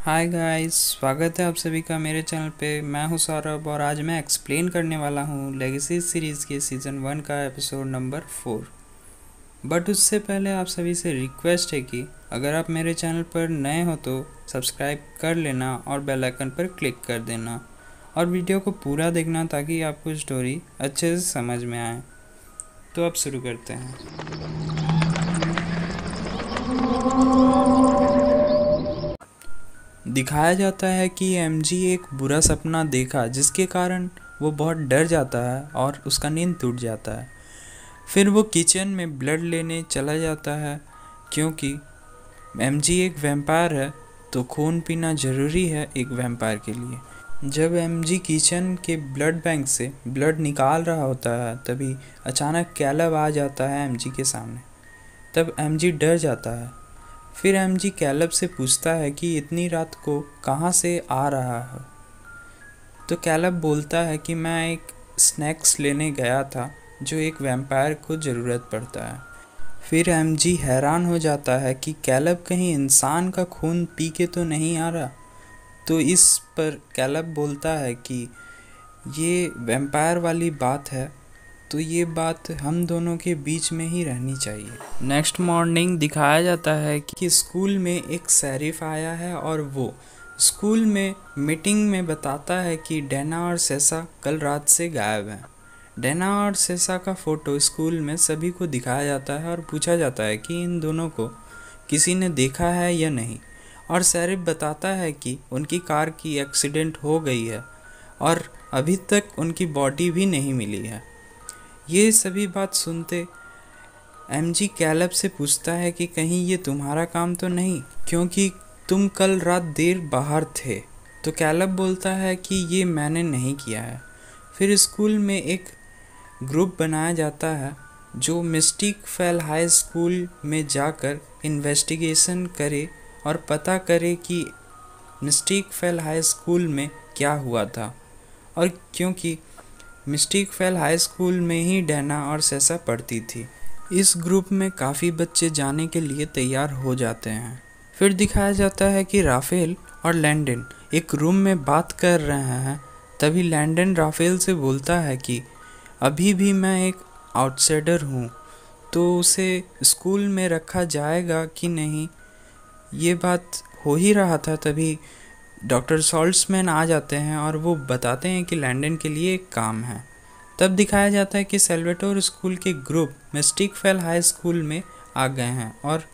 Hi guys, स्वागत है आप सभी का मेरे चैनल पे। मैं हूं सौरभ और आज मैं एक्सप्लेन करने वाला हूं लेगेसी सीरीज़ के सीज़न 1 का एपिसोड नंबर 4। बट उससे पहले आप सभी से रिक्वेस्ट है कि अगर आप मेरे चैनल पर नए हो तो सब्सक्राइब कर लेना और बेल आइकन पर क्लिक कर देना और वीडियो को पूरा देखना ताकि आपको स्टोरी अच्छे से समझ में आए। तो अब शुरू करते हैं। दिखाया जाता है कि एमजी एक बुरा सपना देखा जिसके कारण वो बहुत डर जाता है और उसका नींद टूट जाता है। फिर वो किचन में ब्लड लेने चला जाता है क्योंकि एमजी एक वैम्पायर है तो खून पीना ज़रूरी है एक वैम्पायर के लिए। जब एमजी किचन के ब्लड बैंक से ब्लड निकाल रहा होता है तभी अचानक कैलब आ जाता है एमजी के सामने। तब एमजी डर जाता है। फिर एमजी कैलब से पूछता है कि इतनी रात को कहाँ से आ रहा है। तो कैलब बोलता है कि मैं एक स्नैक्स लेने गया था जो एक वैम्पायर को ज़रूरत पड़ता है। फिर एमजी हैरान हो जाता है कि कैलब कहीं इंसान का खून पी के तो नहीं आ रहा। तो इस पर कैलब बोलता है कि ये वैम्पायर वाली बात है तो ये बात हम दोनों के बीच में ही रहनी चाहिए। नेक्स्ट मॉर्निंग दिखाया जाता है कि स्कूल में एक शेरिफ आया है और वो स्कूल में मीटिंग में बताता है कि डैना और सेसा कल रात से गायब हैं। डैना और सेसा का फ़ोटो स्कूल में सभी को दिखाया जाता है और पूछा जाता है कि इन दोनों को किसी ने देखा है या नहीं। और शेरिफ बताता है कि उनकी कार की एक्सीडेंट हो गई है और अभी तक उनकी बॉडी भी नहीं मिली है। ये सभी बात सुनते एमजी कैलब से पूछता है कि कहीं ये तुम्हारा काम तो नहीं क्योंकि तुम कल रात देर बाहर थे। तो कैलब बोलता है कि ये मैंने नहीं किया है। फिर स्कूल में एक ग्रुप बनाया जाता है जो मिस्टिक फेल हाई स्कूल में जाकर इन्वेस्टिगेशन करे और पता करे कि मिस्टिक फेल हाई स्कूल में क्या हुआ था। और क्योंकि मिस्टिक फेल हाई स्कूल में ही डैना और सेसा पढ़ती थी। इस ग्रुप में काफ़ी बच्चे जाने के लिए तैयार हो जाते हैं। फिर दिखाया जाता है कि राफेल और लैंडन एक रूम में बात कर रहे हैं। तभी लैंडन राफेल से बोलता है कि अभी भी मैं एक आउटसाइडर हूँ तो उसे स्कूल में रखा जाएगा कि नहीं, ये बात हो ही रहा था। तभी डॉक्टर सॉल्ट्समैन आ जाते हैं और वो बताते हैं कि लैंडन के लिए एक काम है। तब दिखाया जाता है कि सेल्वेटोर स्कूल के group mistake fail high school में आ गए हैं और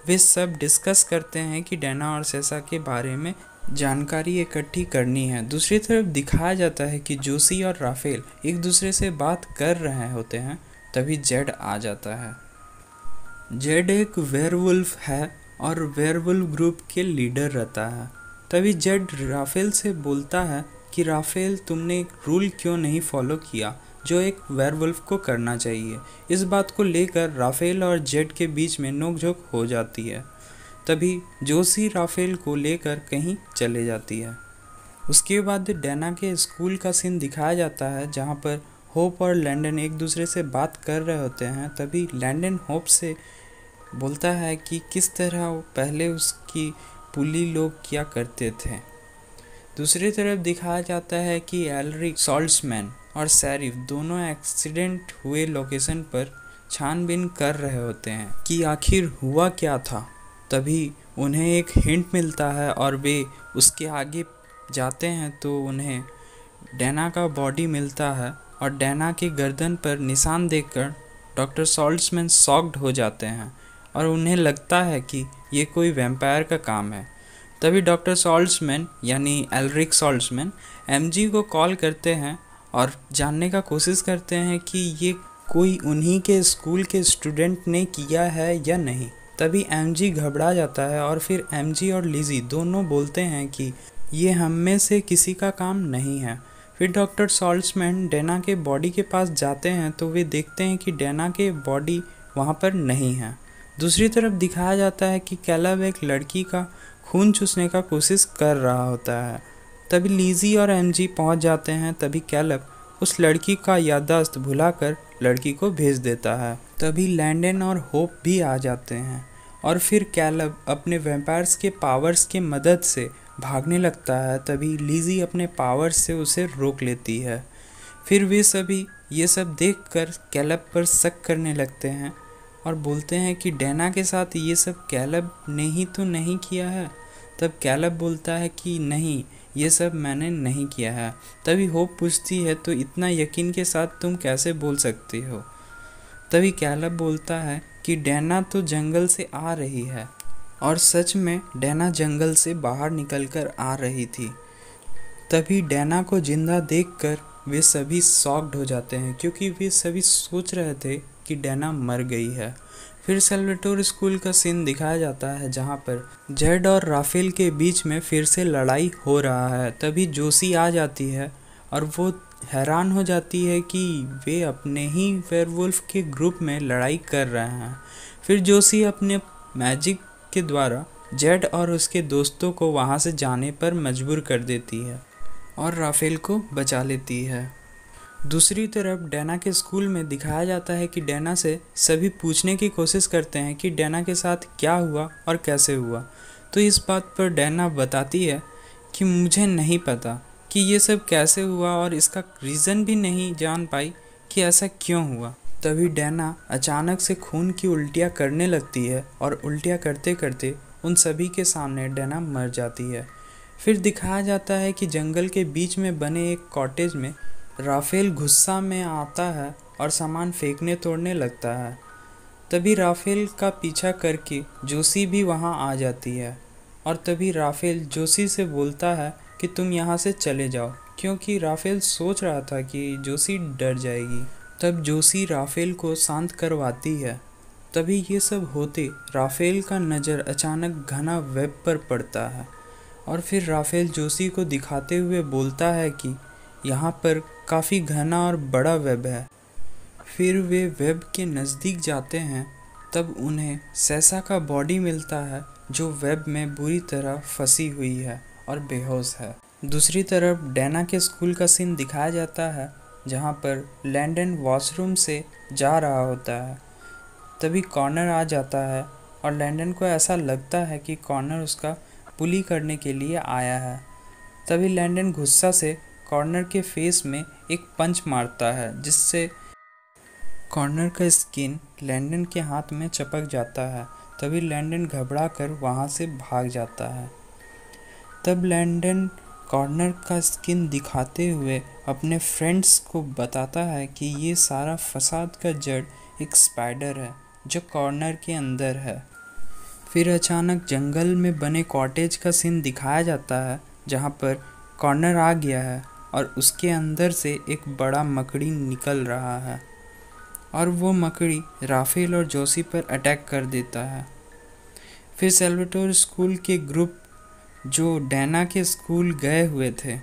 वे सब डिस्कस करते हैं कि डैना और सेसा के बारे में जानकारी इकट्ठी करनी है। दूसरी तरफ दिखाया जाता है कि जोसी और राफेल एक दूसरे से बात कर रहे होते हैं। तभी जेड आ जाता है। जेड एक वेयरवुल्फ है और वेयरवुल्फ ग्रुप के लीडर रहता है। तभी जेड राफेल से बोलता है कि राफेल, तुमने रूल क्यों नहीं फॉलो किया जो एक वेयरवुल्फ को करना चाहिए। इस बात को लेकर राफेल और जेड के बीच में नोकझोंक हो जाती है। तभी जोसी राफेल को लेकर कहीं चले जाती है। उसके बाद डैना के स्कूल का सीन दिखाया जाता है जहाँ पर होप और लैंडन एक दूसरे से बात कर रहे होते हैं। तभी लैंडन होप से बोलता है कि किस तरह पहले उसकी पुली लोग किया करते थे। दूसरी तरफ दिखाया जाता है कि एलरिक सॉल्ट्समैन और शेरिफ दोनों एक्सीडेंट हुए लोकेशन पर छानबीन कर रहे होते हैं कि आखिर हुआ क्या था। तभी उन्हें एक हिंट मिलता है और वे उसके आगे जाते हैं तो उन्हें डैना का बॉडी मिलता है और डैना की गर्दन पर निशान देखकर डॉक्टर सॉल्ट्समैन शॉक्ड हो जाते हैं और उन्हें लगता है कि ये कोई वैम्पायर का काम है। तभी डॉक्टर सॉल्ट्समैन यानी एलरिक सॉल्ट्समैन एमजी को कॉल करते हैं और जानने का कोशिश करते हैं कि ये कोई उन्हीं के स्कूल के स्टूडेंट ने किया है या नहीं। तभी एमजी घबरा जाता है और फिर एमजी और लिजी दोनों बोलते हैं कि ये हम में से किसी का काम नहीं है। फिर डॉक्टर सॉल्ट्समैन डैना के बॉडी के पास जाते हैं तो वे देखते हैं कि डैना के बॉडी वहाँ पर नहीं है। दूसरी तरफ दिखाया जाता है कि कैलब एक लड़की का खून चूसने का कोशिश कर रहा होता है। तभी लिजी और एमजी पहुंच जाते हैं। तभी कैलब उस लड़की का याददाश्त भुलाकर लड़की को भेज देता है। तभी लैंडन और होप भी आ जाते हैं और फिर कैलब अपने वैम्पायर्स के पावर्स की मदद से भागने लगता है, तभी लिज़ी अपने पावर से उसे रोक लेती है। फिर वे सभी ये सब देखकर कैलब पर शक करने लगते हैं और बोलते हैं कि डैना के साथ ये सब कैलब ने ही तो नहीं किया है। तब कैलब बोलता है कि नहीं, ये सब मैंने नहीं किया है। तभी होप पूछती है, तो इतना यकीन के साथ तुम कैसे बोल सकती हो? तभी कैलब बोलता है कि डैना तो जंगल से आ रही है। और सच में डैना जंगल से बाहर निकलकर आ रही थी। तभी डैना को जिंदा देखकर वे सभी शॉक्ड हो जाते हैं, क्योंकि वे सभी सोच रहे थे कि डैना मर गई है। फिर सेल्वाटोर स्कूल का सीन दिखाया जाता है, जहाँ पर जेड और राफेल के बीच में फिर से लड़ाई हो रहा है। तभी जोशी आ जाती है और वो हैरान हो जाती है कि वे अपने ही वेयरवुल्फ के ग्रुप में लड़ाई कर रहे हैं। फिर जोशी अपने मैजिक के द्वारा जेड और उसके दोस्तों को वहाँ से जाने पर मजबूर कर देती है और राफेल को बचा लेती है। दूसरी तरफ डैना के स्कूल में दिखाया जाता है कि डैना से सभी पूछने की कोशिश करते हैं कि डैना के साथ क्या हुआ और कैसे हुआ। तो इस बात पर डैना बताती है कि मुझे नहीं पता कि ये सब कैसे हुआ और इसका रीज़न भी नहीं जान पाई कि ऐसा क्यों हुआ। तभी डैना अचानक से खून की उल्टियाँ करने लगती है और उल्टियाँ करते करते उन सभी के सामने डैना मर जाती है। फिर दिखाया जाता है कि जंगल के बीच में बने एक कॉटेज में राफेल गुस्सा में आता है और सामान फेंकने तोड़ने लगता है। तभी राफेल का पीछा करके जोशी भी वहां आ जाती है और तभी राफेल जोशी से बोलता है कि तुम यहाँ से चले जाओ, क्योंकि राफेल सोच रहा था कि जोशी डर जाएगी। तब जोशी राफेल को शांत करवाती है। तभी ये सब होते राफेल का नज़र अचानक घना वेब पर पड़ता है और फिर राफेल जोशी को दिखाते हुए बोलता है कि यहाँ पर काफ़ी घना और बड़ा वेब है। फिर वे वेब के नज़दीक जाते हैं, तब उन्हें सैसा का बॉडी मिलता है जो वेब में बुरी तरह फंसी हुई है और बेहोश है। दूसरी तरफ डैना के स्कूल का सीन दिखाया जाता है, जहाँ पर लैंडन वॉशरूम से जा रहा होता है। तभी कॉर्नर आ जाता है और लैंडन को ऐसा लगता है कि कॉर्नर उसका बुली करने के लिए आया है। तभी लैंडन गुस्सा से कॉर्नर के फेस में एक पंच मारता है, जिससे कॉर्नर का स्किन लैंडन के हाथ में चपक जाता है। तभी लैंडन घबरा कर वहाँ से भाग जाता है। तब लैंडन कॉर्नर का स्किन दिखाते हुए अपने फ्रेंड्स को बताता है कि ये सारा फसाद का जड़ एक स्पाइडर है जो कॉर्नर के अंदर है। फिर अचानक जंगल में बने कॉटेज का सीन दिखाया जाता है, जहाँ पर कॉर्नर आ गया है और उसके अंदर से एक बड़ा मकड़ी निकल रहा है और वो मकड़ी राफेल और जोशी पर अटैक कर देता है। फिर सेल्वाटोर स्कूल के ग्रुप जो डैना के स्कूल गए हुए थे,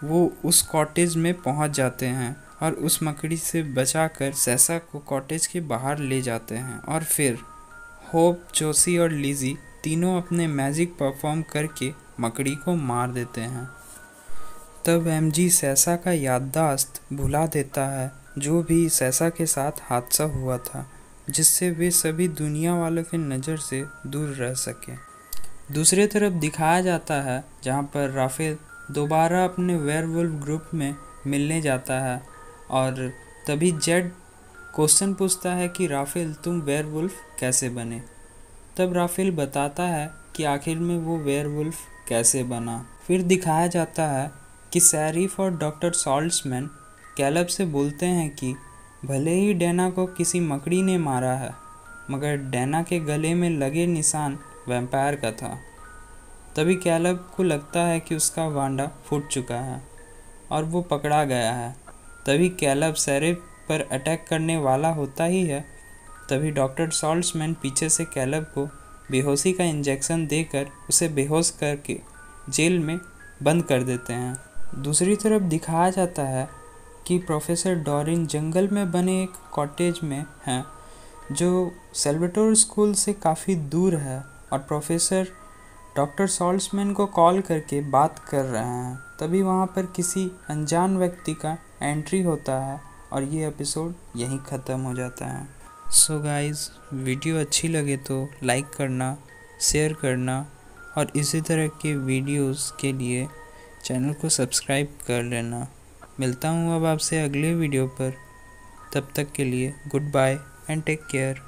वो उस कॉटेज में पहुंच जाते हैं और उस मकड़ी से बचाकर सैसा को कॉटेज के बाहर ले जाते हैं। और फिर होप, जोशी और लिज़ी तीनों अपने मैजिक परफॉर्म करके मकड़ी को मार देते हैं। तब एमजी सैसा का याददाश्त भुला देता है, जो भी सैसा के साथ हादसा हुआ था, जिससे वे सभी दुनिया वालों की नज़र से दूर रह सके। दूसरी तरफ दिखाया जाता है, जहाँ पर राफेल दोबारा अपने वेयरवुल्फ ग्रुप में मिलने जाता है और तभी जेड क्वेश्चन पूछता है कि राफेल, तुम वेयरवुल्फ कैसे बने? तब राफेल बताता है कि आखिर में वो वेयरवुल्फ कैसे बना। फिर दिखाया जाता है कि शरीफ और डॉक्टर सॉल्ट्समैन कैलब से बोलते हैं कि भले ही डैना को किसी मकड़ी ने मारा है, मगर डैना के गले में लगे निशान वैम्पायर का था। तभी कैलब को लगता है कि उसका वांडा फूट चुका है और वो पकड़ा गया है। तभी कैलब शरीफ पर अटैक करने वाला होता ही है। तभी डॉक्टर सॉल्ट्समैन पीछे से कैलब को बेहोशी का इंजेक्शन देकर उसे बेहोश करके जेल में बंद कर देते हैं। दूसरी तरफ दिखाया जाता है कि प्रोफेसर डॉरिन जंगल में बने एक कॉटेज में हैं, जो सेल्वाटोर स्कूल से काफ़ी दूर है, और प्रोफेसर डॉक्टर सॉल्ट्समैन को कॉल करके बात कर रहे हैं। तभी वहाँ पर किसी अनजान व्यक्ति का एंट्री होता है और ये एपिसोड यहीं ख़त्म हो जाता है। सो गाइज़, वीडियो अच्छी लगे तो लाइक करना, शेयर करना और इसी तरह के वीडियोस के लिए चैनल को सब्सक्राइब कर लेना। मिलता हूँ अब आपसे अगले वीडियो पर, तब तक के लिए goodbye and take care.